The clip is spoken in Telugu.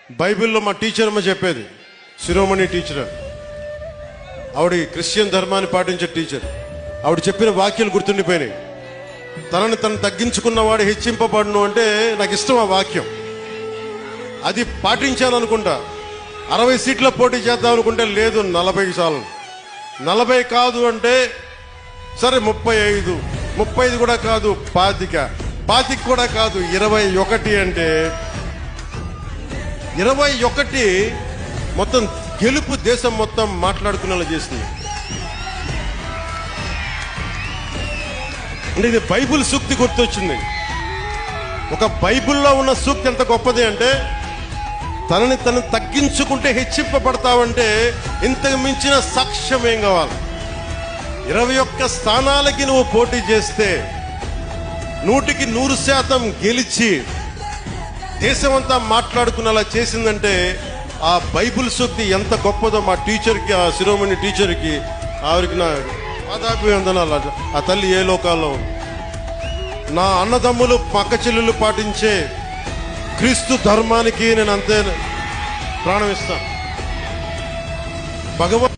బైబిల్లో మా టీచర్ అమ్మ చెప్పేది, శిరోమణి టీచర్, ఆవిడ క్రిస్టియన్ ధర్మాన్ని పాటించే టీచర్. ఆవిడ చెప్పిన వాక్యాలు గుర్తుండిపోయినాయి. తనని తను తగ్గించుకున్నవాడు హెచ్చింపబడును అంటే నాకు ఇష్టం ఆ వాక్యం. అది పాటించాను అనుకుంటా. 60 సీట్ల పోటీ చేద్దాం అనుకుంటే లేదు, 40 చాలు. 40 కాదు అంటే సరే 35, 35 కూడా కాదు 25 కూడా కాదు 21 అంటే 21 మొత్తం గెలుపు దేశం మొత్తం మాట్లాడుకునేలా చేస్తుంది. అంటే ఇది బైబిల్ సూక్తి గుర్తొచ్చింది. ఒక బైబిల్లో ఉన్న సూక్తి ఎంత గొప్పది అంటే, తనని తను తగ్గించుకుంటే హెచ్చింపబడతావంటే ఇంతకు మించిన సాక్ష్యం ఏం కావాలి? 21 స్థానాలకి నువ్వు పోటీ చేస్తే 100కి 100% గెలిచి దేశమంతా మాట్లాడుకునేలా చేసిందంటే ఆ బైబిల్ సూక్తి ఎంత గొప్పదో మా టీచర్కి, ఆ శిరోమణి టీచర్కి, ఆవిడకి నా పాదాభివందనాలు. ఆ తల్లి ఏ లోకాల్లో. నా అన్నదమ్ములు పక్క చెల్లెలు పాటించే క్రీస్తు ధర్మానికి నేను అంతే ప్రాణం ఇస్తాను. భగవంతుడు